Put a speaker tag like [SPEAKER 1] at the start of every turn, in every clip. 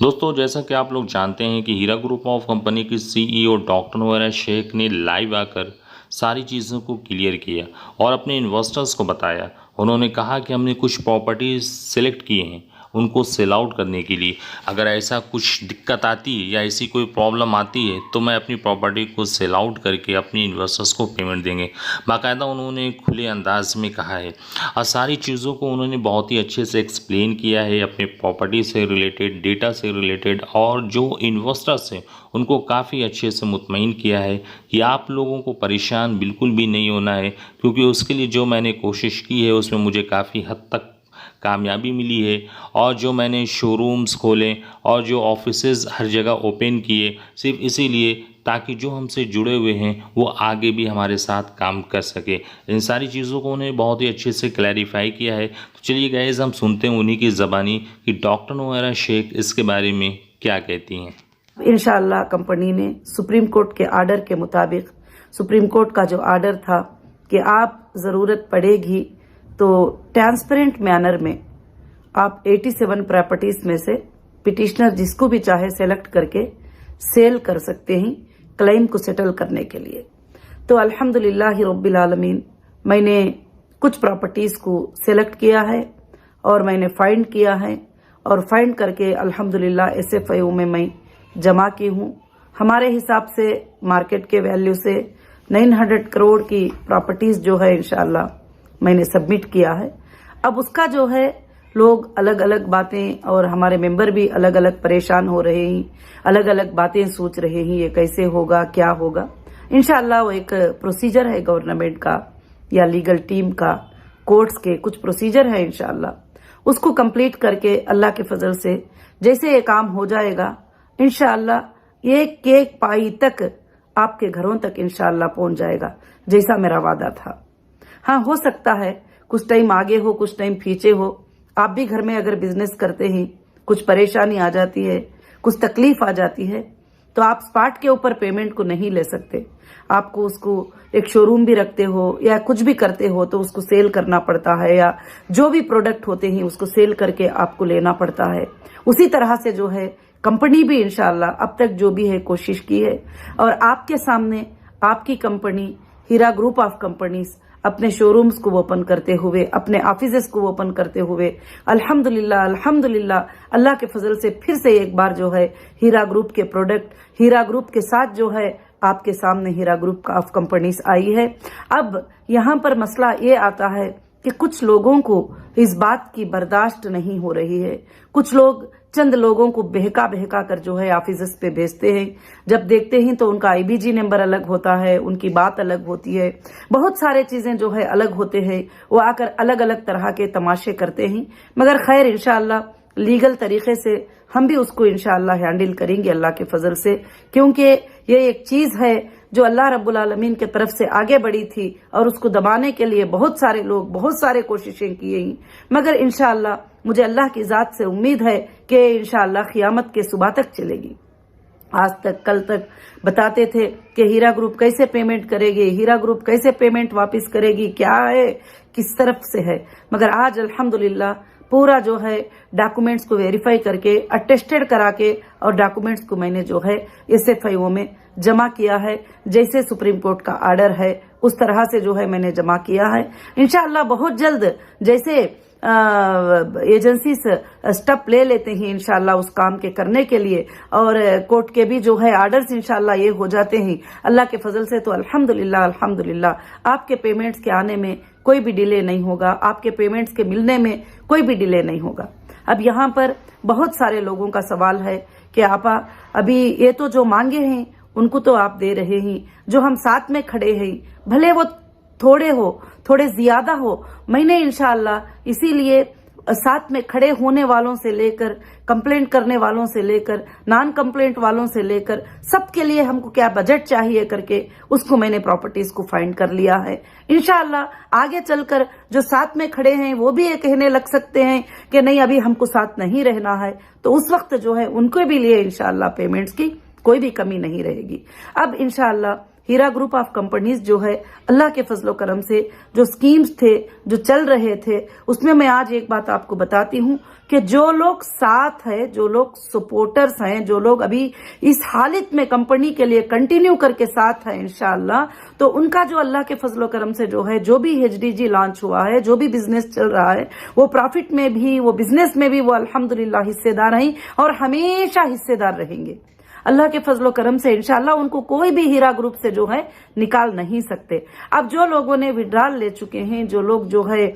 [SPEAKER 1] दोस्तों, जैसा कि आप लोग जानते हैं कि हीरा ग्रुप ऑफ कंपनी की सीईओ डॉक्टर नोएरा शेख ने लाइव आकर सारी चीज़ों को क्लियर किया और अपने इन्वेस्टर्स को बताया। उन्होंने कहा कि हमने कुछ प्रॉपर्टीज सेलेक्ट किए हैं उनको सेल आउट करने के लिए। अगर ऐसा कुछ दिक्कत आती है या ऐसी कोई प्रॉब्लम आती है तो मैं अपनी प्रॉपर्टी को सेल आउट करके अपने इन्वेस्टर्स को पेमेंट देंगे, बाकायदा उन्होंने खुले अंदाज में कहा है। और सारी चीज़ों को उन्होंने बहुत ही अच्छे से एक्सप्लेन किया है, अपने प्रॉपर्टी से रिलेटेड, डेटा से रिलेटेड, और जो इन्वेस्टर्स हैं उनको काफ़ी अच्छे से मुतमईन किया है कि आप लोगों को परेशान बिल्कुल भी नहीं होना है, क्योंकि उसके लिए जो मैंने कोशिश की है उसमें मुझे काफ़ी हद तक कामयाबी मिली है। और जो मैंने शोरूम्स खोले और जो ऑफिसेज़ हर जगह ओपन किए, सिर्फ इसीलिए ताकि जो हमसे जुड़े हुए हैं वो आगे भी हमारे साथ काम कर सके। इन सारी चीज़ों को उन्हें बहुत ही अच्छे से क्लैरिफाई किया है। तो चलिए गाइस, हम सुनते हैं उन्हीं की ज़बानी कि डॉक्टर नोएरा शेख इसके बारे में क्या कहती हैं।
[SPEAKER 2] इंशाअल्लाह कंपनी ने सुप्रीम कोर्ट के आर्डर के मुताबिक, सुप्रीम कोर्ट का जो आर्डर था कि आप ज़रूरत पड़ेगी तो ट्रांसपेरेंट मैनर में आप 87 प्रॉपर्टीज में से पिटिशनर जिसको भी चाहे सेलेक्ट करके सेल कर सकते हैं क्लेम को सेटल करने के लिए। तो अल्हम्दुलिल्लाह रब्बिल आलमीन, मैंने कुछ प्रॉपर्टीज को सेलेक्ट किया है और मैंने फाइंड किया है और फाइंड करके अल्हम्दुलिल्लाह SFIO में मैं जमा की हूँ। हमारे हिसाब से मार्केट के वैल्यू से 900 करोड़ की प्रॉपर्टीज जो है इंशाअल्लाह मैंने सबमिट किया है। अब उसका जो है लोग अलग अलग बातें, और हमारे मेंबर भी अलग अलग परेशान हो रहे हैं, अलग अलग बातें सोच रहे हैं, ये कैसे होगा, क्या होगा। इंशाअल्लाह वो एक प्रोसीजर है गवर्नमेंट का या लीगल टीम का, कोर्ट्स के कुछ प्रोसीजर है। इंशाअल्लाह उसको कंप्लीट करके अल्लाह के फजल से जैसे ये काम हो जाएगा, इंशाअल्लाह एक एक पाई तक आपके घरों तक इंशाअल्लाह पहुंच जाएगा, जैसा मेरा वादा था। हाँ, हो सकता है कुछ टाइम आगे हो, कुछ टाइम पीछे हो। आप भी घर में अगर बिजनेस करते हैं, कुछ परेशानी आ जाती है, कुछ तकलीफ आ जाती है, तो आप स्पॉट के ऊपर पेमेंट को नहीं ले सकते। आपको उसको एक शोरूम भी रखते हो या कुछ भी करते हो तो उसको सेल करना पड़ता है, या जो भी प्रोडक्ट होते हैं उसको सेल करके आपको लेना पड़ता है। उसी तरह से जो है कंपनी भी इंशाअल्लाह अब तक जो भी है कोशिश की है, और आपके सामने आपकी company Heera group of companies अपने शोरूम्स को ओपन करते हुए, अपने ऑफिसेस को ओपन करते हुए अल्हम्दुलिल्लाह अल्हम्दुलिल्लाह अल्लाह के फजल से फिर से एक बार जो है हीरा ग्रुप के प्रोडक्ट, हीरा ग्रुप के साथ जो है आपके सामने हीरा ग्रुप ऑफ कंपनीज आई है। अब यहाँ पर मसला ये आता है कि कुछ लोगों को इस बात की बर्दाश्त नहीं हो रही है। कुछ लोग चंद लोगों को बहका बहका कर जो है ऑफिस पे भेजते हैं। जब देखते हैं तो उनका IBG नंबर अलग होता है, उनकी बात अलग होती है, बहुत सारे चीजें जो है अलग होते हैं। वो आकर अलग अलग तरह के तमाशे करते हैं। मगर खैर इंशाअल्लाह लीगल तरीके से हम भी उसको इंशाअल्लाह हैंडल करेंगे अल्लाह के फजल से, क्योंकि ये एक चीज है जो अल्लाह रब्बुल आलमीन के तरफ से आगे बढ़ी थी और उसको दबाने के लिए बहुत सारे लोग बहुत सारे कोशिशें की हैं। मगर इंशाअल्लाह मुझे अल्लाह की जात से उम्मीद है कि इंशाअल्लाह क़यामत के सुबह तक चलेगी। आज तक कल तक बताते थे कि हीरा ग्रुप कैसे पेमेंट करेगी, हीरा ग्रुप कैसे पेमेंट वापस करेगी, क्या है, किस तरफ से है। मगर आज अल्हम्दुलिल्लाह पूरा जो है डॉक्यूमेंट्स को वेरीफाई करके, अटेस्टेड करा के, और डॉक्यूमेंट्स को मैंने जो है SFIO में जमा किया है। जैसे सुप्रीम कोर्ट का आर्डर है उस तरह से जो है मैंने जमा किया है। इंशाअल्लाह बहुत जल्द जैसे एजेंसी स्टेप ले लेते हैं इंशाअल्लाह उस काम के करने के लिए, और कोर्ट के भी जो है आर्डर्स इंशाअल्लाह ये हो जाते हैं अल्लाह के फजल से, तो अल्हम्दुलिल्लाह अल्हम्दुलिल्लाह आपके पेमेंट्स के आने में कोई भी डिले नहीं होगा, आपके पेमेंट्स के मिलने में कोई भी डिले नहीं होगा। अब यहाँ पर बहुत सारे लोगों का सवाल है कि आपा अभी ये तो जो मांगे हैं उनको तो आप दे रहे हैं, जो हम साथ में खड़े हैं भले वो थोड़े हो, थोड़े ज्यादा हो, मैंने इंशाअल्लाह इसीलिए साथ में खड़े होने वालों से लेकर, कंप्लेंट करने वालों से लेकर, नॉन कंप्लेंट वालों से लेकर, सबके लिए हमको क्या बजट चाहिए करके उसको मैंने प्रॉपर्टीज को फाइंड कर लिया है। इंशाअल्लाह आगे चलकर जो साथ में खड़े हैं वो भी ये कहने लग सकते हैं कि नहीं अभी हमको साथ नहीं रहना है, तो उस वक्त जो है उनको भी लिए इंशाअल्लाह पेमेंट्स की कोई भी कमी नहीं रहेगी। अब इंशाअल्लाह हीरा ग्रुप ऑफ कंपनीज जो है अल्लाह के फजल व करम से जो स्कीम्स थे जो चल रहे थे उसमें मैं आज एक बात आपको बताती हूँ कि जो लोग साथ है, जो लोग सपोर्टर्स हैं, जो लोग अभी इस हालत में कंपनी के लिए कंटिन्यू करके साथ है इंशाअल्लाह, तो उनका जो अल्लाह के फजल व करम से जो है जो भी HDG लॉन्च हुआ है, जो भी बिजनेस चल रहा है, वो प्रॉफिट में भी, वो बिजनेस में भी वो अल्हम्दुलिल्लाह हिस्सेदार हैं और हमेशा हिस्सेदार रहेंगे। अल्लाह के फजल व करम से इंशाअल्लाह उनको कोई भी हीरा ग्रुप से जो है निकाल नहीं सकते। अब जो लोगों ने विड्रॉल ले चुके हैं, जो लोग जो है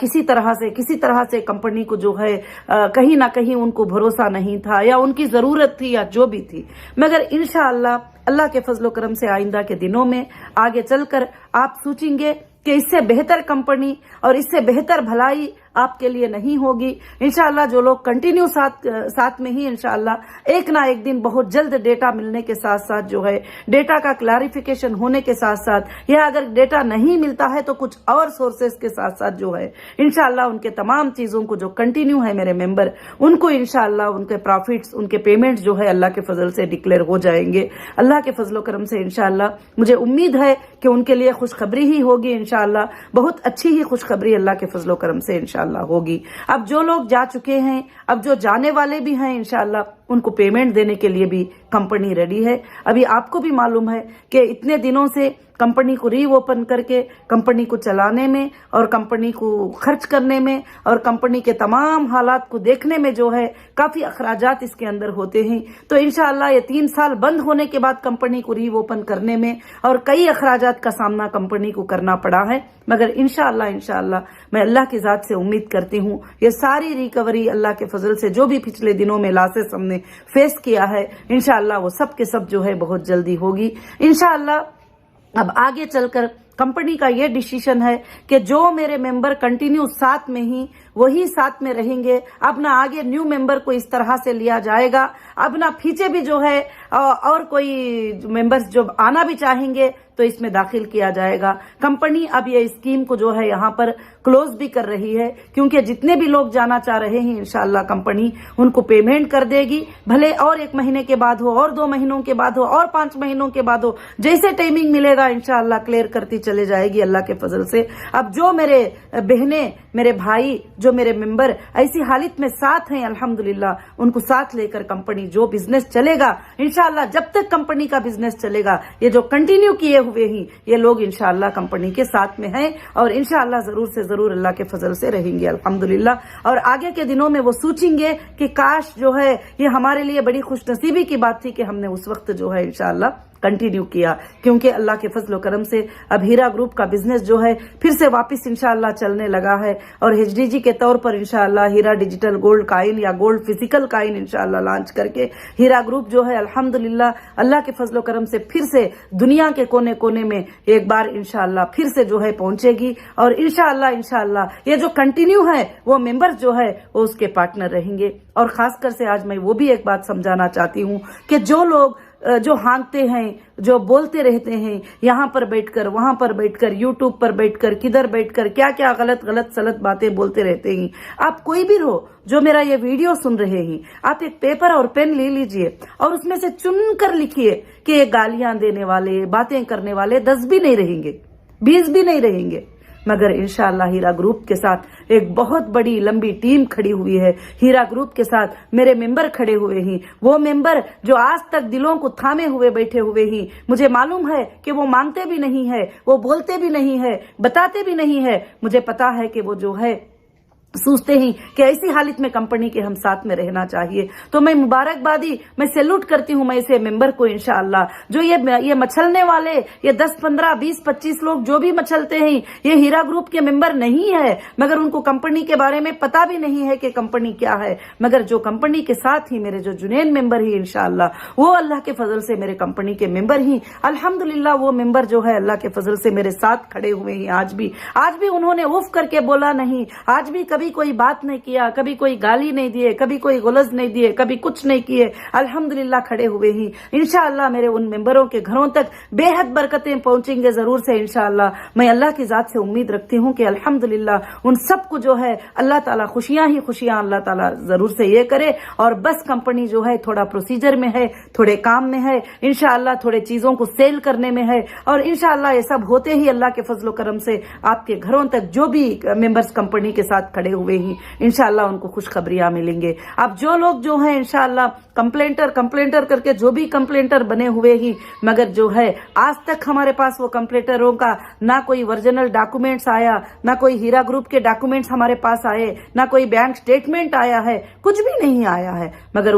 [SPEAKER 2] किसी तरह से कंपनी को जो है कहीं ना कहीं उनको भरोसा नहीं था या उनकी जरूरत थी या जो भी थी, मगर इंशाअल्लाह अल्लाह के फजल व करम से आइंदा के दिनों में आगे चलकर आप सोचेंगे कि इससे बेहतर कंपनी और इससे बेहतर भलाई आपके लिए नहीं होगी। इंशाअल्लाह जो लोग कंटिन्यू साथ में ही इंशाअल्लाह एक ना एक दिन बहुत जल्द डेटा मिलने के साथ साथ जो है डेटा का क्लैरिफिकेशन होने के साथ साथ या अगर डेटा नहीं मिलता है तो कुछ और सोर्सेस के साथ साथ जो है इंशाअल्लाह उनके तमाम चीजों को जो कंटिन्यू है मेरे मेंबर उनको इंशाअल्लाह उनके प्रॉफिट्स उनके पेमेंट जो है अल्लाह के फजल से डिक्लेयर हो जाएंगे। अल्लाह के फजल करम से इंशाअल्लाह मुझे उम्मीद है कि उनके लिए खुशखबरी ही होगी इंशाअल्लाह, बहुत अच्छी ही खुशखबरी अल्लाह के फजल करम से इंशाअल्लाह होगी। अब जो लोग जा चुके हैं, अब जो जाने वाले भी हैं इंशाअल्लाह उनको पेमेंट देने के लिए भी कंपनी रेडी है। अभी आपको भी मालूम है कि इतने दिनों से कंपनी को रीओपन करके कंपनी को चलाने में और कंपनी को खर्च करने में और कंपनी के तमाम हालात को देखने में जो है काफी अखराजात इसके अंदर होते हैं। तो इंशाअल्लाह ये 3 साल बंद होने के बाद कंपनी को रीओपन करने में और कई अखराजात का सामना कंपनी को करना पड़ा है, मगर इंशाअल्लाह मैं अल्लाह की जात से उम्मीद करती हूँ ये सारी रिकवरी अल्लाह के फजल से जो भी पिछले दिनों में लॉसेस हमने फेस किया है इंशाअल्लाह वो सब के सब जो है बहुत जल्दी होगी इंशाअल्लाह। अब आगे चलकर कंपनी का ये डिसीजन है कि जो मेरे मेंबर कंटिन्यू साथ में ही वही साथ में रहेंगे। अब ना आगे न्यू मेंबर को इस तरह से लिया जाएगा, अब ना पीछे भी जो है और कोई मेंबर्स जो आना भी चाहेंगे तो इसमें दाखिल किया जाएगा। कंपनी अब ये स्कीम को जो है यहाँ पर क्लोज भी कर रही है क्योंकि जितने भी लोग जाना चाह रहे हैं इंशाअल्लाह कंपनी उनको पेमेंट कर देगी, भले और 1 महीने के बाद हो और 2 महीनों के बाद हो और 5 महीनों के बाद हो, जैसे टाइमिंग मिलेगा इंशाअल्लाह क्लियर करती चले जाएगी अल्लाह के फजल से। अब जो मेरे बहनें, मेरे भाई, जो मेरे मेंबर ऐसी हालत में साथ हैं अल्हम्दुलिल्लाह उनको साथ लेकर कंपनी जो बिजनेस चलेगा इंशाअल्लाह, जब तक कंपनी का बिजनेस चलेगा ये जो कंटिन्यू किए हुए ही ये लोग इंशाअल्लाह कंपनी के साथ में हैं और इंशाअल्लाह जरूर से जरूर अल्लाह के फजल से रहेंगे अल्हम्दुलिल्लाह। और आगे के दिनों में वो सोचेंगे कि काश जो है ये हमारे लिए बड़ी खुशनसीबी की बात थी कि हमने उस वक्त जो है इंशाअल्लाह कंटिन्यू किया, क्योंकि अल्लाह के फजल करम से अब हीरा ग्रुप का बिजनेस जो है फिर से वापस इंशाअल्लाह चलने लगा है और HDG के तौर पर इंशाअल्लाह हीरा डिजिटल गोल्ड काइन या गोल्ड फिजिकल काइन इंशाअल्लाह लॉन्च करके हीरा ग्रुप जो है अल्हम्दुलिल्लाह अल्लाह के फजल करम से फिर से दुनिया के कोने कोने में एक बार इंशाअल्लाह फिर से जो है पहुंचेगी और इंशाअल्लाह ये जो कंटिन्यू है वो मेंबर्स जो है वो उसके पार्टनर रहेंगे। और खासकर से आज मैं वो भी एक बात समझाना चाहती हूँ कि जो लोग जो हाँकते हैं, जो बोलते रहते हैं यहाँ पर बैठकर, वहां पर बैठकर, यूट्यूब पर बैठकर, किधर बैठकर क्या क्या गलत सलत बातें बोलते रहते हैं, आप कोई भी हो जो मेरा ये वीडियो सुन रहे हैं, आप एक पेपर और पेन ले लीजिए और उसमें से चुन कर लिखिए कि ये गालियां देने वाले, बातें करने वाले 10 भी नहीं रहेंगे, 20 भी नहीं रहेंगे, मगर इंशाअल्लाह हीरा ग्रुप के साथ एक बहुत बड़ी लंबी टीम खड़ी हुई है। हीरा ग्रुप के साथ मेरे मेंबर खड़े हुए हैं, वो मेंबर जो आज तक दिलों को थामे हुए बैठे हुए हैं। मुझे मालूम है कि वो मांगते भी नहीं है, वो बोलते भी नहीं है, बताते भी नहीं है, मुझे पता है कि वो जो है सोचते ही कि ऐसी हालत में कंपनी के हम साथ में रहना चाहिए। तो मैं मुबारकबादी, मैं सैल्यूट करती हूं मैं इसे मेंबर को इंशाअल्लाह, जो ये मचलने वाले ये 10, 15, 20, 25 लोग जो भी मचलते हैं ये हीरा ग्रुप के मेंबर नहीं है, मगर उनको कंपनी के बारे में पता भी नहीं है कि कंपनी क्या है, मगर जो कंपनी के साथ ही मेरे जो जुनैन मेंबर ही इंशाअल्लाह वो अल्लाह के फजल से मेरे कंपनी के मेंबर ही अल्हम्दुलिल्लाह वो मेंबर जो है अल्लाह के फजल से मेरे साथ खड़े हुए हैं। आज भी उन्होंने उफ करके बोला नहीं, आज भी کبھی کوئی بات نہیں کیا, کبھی کوئی گالی نہیں دیے, کبھی کوئی غلظ نہیں دیے, کبھی کچھ نہیں کیے, الحمدللہ کھڑے ہوئے ہی. انشاءاللہ میرے ان ممبروں کے گھروں تک بے حد برکتیں پہنچیں گے ضرور سے انشاءاللہ. میں اللہ کی ذات سے امید رکھتی ہوں کہ الحمدللہ ان سب کو جو ہے اللہ تعالیٰ خوشیاں ہی خوشیاں اللہ تعالیٰ ضرور سے یہ کرے. اور بس کمپنی جو ہے تھوڑا پروسیجر میں ہے, تھوڑے کام میں ہے, انشاءاللہ تھوڑے چیزوں کو سیل کرنے میں ہے, اور انشاءاللہ یہ سب ہوتے ہی اللہ کے فضل و کرم سے آپ کے گھروں تک جو بھی ممبرز کمپنی کے ساتھ کھڑے ہوئے ہیں انشاءاللہ ان کو خوشخبریاں ملیں گے. اب جو لوگ جو ہیں انشاءاللہ کمپلینٹر کر کے جو بھی کمپلینٹر بنے ہوئے ہی, مگر جو ہے آج تک ہمارے پاس وہ کمپلینٹروں کا نہ کوئی ورجنل ڈاکومنٹس آیا, نہ کوئی ہیرا گروپ کے ڈاکومنٹس ہمارے پاس آئے, نہ کوئی بینک سٹیٹمنٹ آیا ہے, کچھ بھی نہیں آیا ہے. مگر